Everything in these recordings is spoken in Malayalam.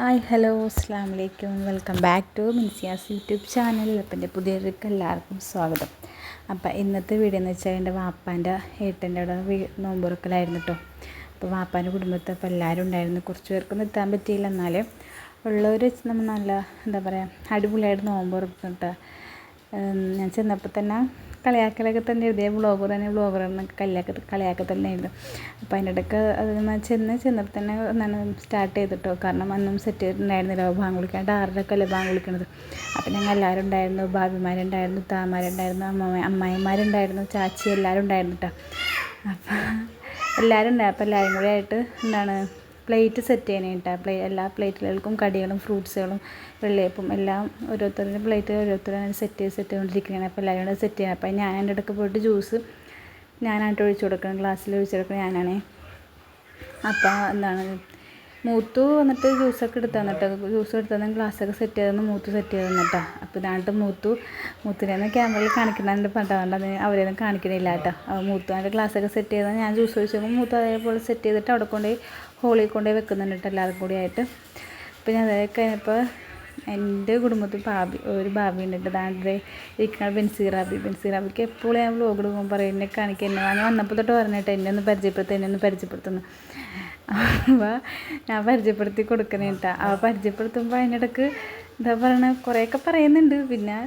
ഹായ് ഹലോ അസ്സാം വലൈക്കും welcome back to Minsiya's YouTube channel. അപ്പം എൻ്റെ പുതിയൊരുക്ക് എല്ലാവർക്കും സ്വാഗതം. അപ്പം ഇന്നത്തെ വീഡിയോ എന്ന് വെച്ചാൽ എൻ്റെ വാപ്പാൻ്റെ ഏട്ടൻ്റെ അവിടെ നോമ്പുറക്കലായിരുന്നു കേട്ടോ. അപ്പോൾ വാപ്പാൻ്റെ കുടുംബത്തിൽ അപ്പോൾ എല്ലാവരും ഉണ്ടായിരുന്നു. കുറച്ച് പേർക്കൊന്നും എത്താൻ പറ്റിയില്ല, എന്നാലും ഉള്ളവർ വെച്ച് നമ്മൾ നല്ല എന്താ പറയുക അടിപൊളിയായിട്ട് നോമ്പുറക്കും കേട്ടോ. ഞാൻ ചെന്നപ്പോൾ തന്നെ കളിയാക്കലൊക്കെ തന്നെ ഇതേ വ്ളോഗർ എന്നൊക്കെ കളിയാക്ക തന്നെയായിരുന്നു. അപ്പോൾ അതിൻ്റെ ഇടയ്ക്ക് അത് ചെന്നപ്പോൾ തന്നെ എന്താണ് സ്റ്റാർട്ട് ചെയ്തിട്ടോ. കാരണം അന്നും സെറ്റ് ചെയ്തിട്ടുണ്ടായിരുന്നില്ല, ബാങ്ക് വിളിക്കാണ്ട് 6:30 ബാങ്ക് വിളിക്കണത്. അപ്പോൾ ഞങ്ങൾ എല്ലാവരും ഉണ്ടായിരുന്നു, ഭാബിമാരുണ്ടായിരുന്നു, താമാരുണ്ടായിരുന്നു, അമ്മായിമാരുണ്ടായിരുന്നു, ചാച്ചി എല്ലാവരും ഉണ്ടായിരുന്നു കേട്ടോ. അപ്പോൾ എല്ലാവരും ഉണ്ടായി. അപ്പോൾ എല്ലാവരും കൂടി ആയിട്ട് എന്താണ് പ്ലേറ്റ് സെറ്റ് ചെയ്യാനായിട്ടാണ്. എല്ലാ പ്ലേറ്റുകൾക്കും കടികളും ഫ്രൂട്ട്സുകളും വെള്ളയപ്പും എല്ലാം ഓരോരുത്തരുടെ പ്ലേറ്റ് ഓരോരുത്തരും സെറ്റ് ചെയ്തുകൊണ്ടിരിക്കുകയാണ്. അപ്പോൾ എല്ലാവരും കൂടെ സെറ്റ് ചെയ്യണം. അപ്പോൾ ഞാൻ എൻ്റെ ഇടയ്ക്ക് പോയിട്ട് ജ്യൂസ് ഞാനായിട്ട് ഒഴിച്ചു കൊടുക്കണം, ഗ്ലാസ്സിൽ ഒഴിച്ചു കൊടുക്കണം ഞാനാണേ. അപ്പോൾ എന്താണ് മൂത്തു വന്നിട്ട് ജ്യൂസൊക്കെ എടുത്ത് തന്നിട്ട് ജ്യൂസ് എടുത്ത് തന്നെ ഗ്ലാസ്സൊക്കെ സെറ്റ് ചെയ്തെന്ന് മൂത്ത് സെറ്റ് ചെയ്ത് തന്നിട്ടാ. അപ്പോൾ ഇതാണ്ട് മൂത്തിനെന്ന് ക്യാമറയിൽ കാണിക്കണമെന്ന് പറഞ്ഞിട്ടുണ്ട്, അത് അവരെയൊന്നും കാണിക്കണില്ല കേട്ടോ. മൂത്തുകാരുടെ ഗ്ലാസ്സൊക്കെ സെറ്റ് ചെയ്താൽ ഞാൻ ജ്യൂസ് ഒഴിച്ചപ്പോൾ മൂത്ത് അതേപോലെ സെറ്റ് ചെയ്തിട്ട് അവിടെ കൊണ്ടുപോയി ഹോളിൽ കൊണ്ടുപോയി വെക്കുന്നുണ്ട് കേട്ടോ എല്ലാവർക്കും കൂടി ആയിട്ട്. പിന്നെ അതൊക്കെ കഴിഞ്ഞപ്പോൾ എൻ്റെ കുടുംബത്തിൽ ഒരു ഭാബി ഉണ്ട് കേട്ടോ. ദാണ്ടേ ഇരിക്കണ ബെൻസീറാബിക്ക് എപ്പോഴും ഞാൻ വ്ലോഗ് എടുക്കുമ്പോൾ പറയും എന്നെ കാണിക്കുക, എന്നെ ഞാൻ വന്നപ്പോൾ തൊട്ട് പറഞ്ഞിട്ട് എന്നെ ഒന്ന് പരിചയപ്പെടുത്തുന്നു. അപ്പോൾ ഞാൻ പരിചയപ്പെടുത്തി കൊടുക്കണേ കേട്ടോ. അവ പരിചയപ്പെടുത്തുമ്പോൾ അതിനിടയ്ക്ക് എന്താ പറയണത് കുറേയൊക്കെ പറയുന്നുണ്ട്. പിന്നെ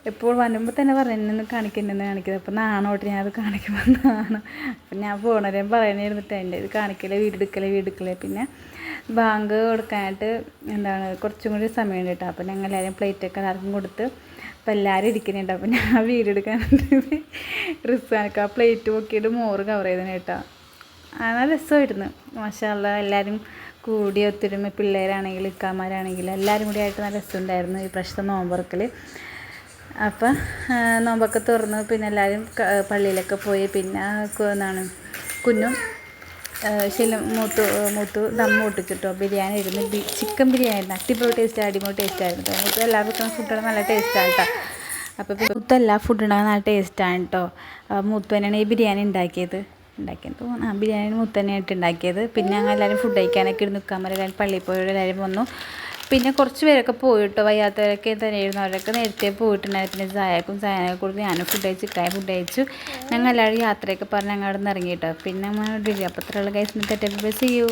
എപ്പോഴും വരുമ്പോൾ തന്നെ പറഞ്ഞു എന്നെ കാണിക്കുന്നത്. അപ്പോൾ നാണോട്ട് ഞാൻ അത് കാണിക്കുമ്പോൾ നാണം. അപ്പം ഞാൻ പോണവരെയും പറയണിരുന്നിട്ട് എൻ്റെ ഇത് കാണിക്കലേ വീടെടുക്കലേ. പിന്നെ ബാങ്ക് കൊടുക്കാനായിട്ട് എന്താണ് കുറച്ചും കൂടി സമയം കേട്ടോ. അപ്പോൾ ഞങ്ങൾ എല്ലാവരും പ്ലേറ്റൊക്കെ എല്ലാവർക്കും കൊടുത്ത് അപ്പോൾ എല്ലാവരും ഇരിക്കുന്നുണ്ട്. അപ്പോൾ ഞാൻ വീടെടുക്കാനായിട്ട് ഡ്രസ്സ് കാണിക്കുക, ആ പ്ലേറ്റ് നോക്കിയിട്ട് മോറ് കവർ ചെയ്തതിന് കേട്ടോ. നല്ല രസമായിരുന്നു മാഷാ അല്ലാഹ്. എല്ലാവരും കൂടി ഒത്തൊരുമ, പിള്ളേരാണെങ്കിലും ഇക്കാമാരാണെങ്കിലും എല്ലാവരും കൂടി ആയിട്ട് നല്ല രസമുണ്ടായിരുന്നു ഈ പ്രാവശ്യത്തെ നോമ്പുറക്കൽ. അപ്പം നോമ്പൊക്കെ തുറന്നു. പിന്നെ എല്ലാവരും പള്ളിയിലൊക്കെ പോയി. പിന്നെ എന്താണ് കുഞ്ഞും മൂത്തു ദമ്മ് പൊട്ടിച്ചിട്ടോ. ബിരിയാണി ആയിരുന്നു, ചിക്കൻ ബിരിയാണി ആയിരുന്നു. അടിപൊളി ടേസ്റ്റായിരുന്നു കേട്ടോ. മൂത്ത് എല്ലാവർക്കും ഫുഡുകൾ നല്ല ടേസ്റ്റാണ് കേട്ടോ. അപ്പോൾ മൂത്ത എല്ലാ ഫുഡുണ്ടാകും നല്ല ടേസ്റ്റാണ് കേട്ടോ. മൂത്ത് തന്നെയാണ് ഈ ബിരിയാണി ഉണ്ടാക്കിയത് തോന്നുന്നു. ബിരിയാണി മൂത്ത് തന്നെയായിട്ട് ഉണ്ടാക്കിയത്. പിന്നെ ഞങ്ങൾ എല്ലാവരും ഫുഡ് കഴിക്കാനൊക്കെ ഇരുന്ന് നിൽക്കാൻ പള്ളിയിൽ പോയവർ എല്ലാവരും വന്നു. പിന്നെ കുറച്ച് പേരൊക്കെ പോയിട്ടോ, വയ്യാത്തവരൊക്കെ തന്നെയായിരുന്നു, അവരൊക്കെ നേരത്തെ പോയിട്ടുണ്ടായിരുന്നു. പിന്നെ ചായനൊക്കെ കൊടുത്ത് ഞാനും ഫുഡ് കഴിച്ചു. ഞങ്ങൾ എല്ലാവരും യാത്രയൊക്കെ പറഞ്ഞ് ഞങ്ങൾ അവിടെ നിന്ന് ഇറങ്ങിയിട്ടോ. പിന്നെ നമ്മൾ അപ്പോൾ അത്രയുള്ള കേസിന് തെറ്റപ്പോൾ ചെയ്യൂ.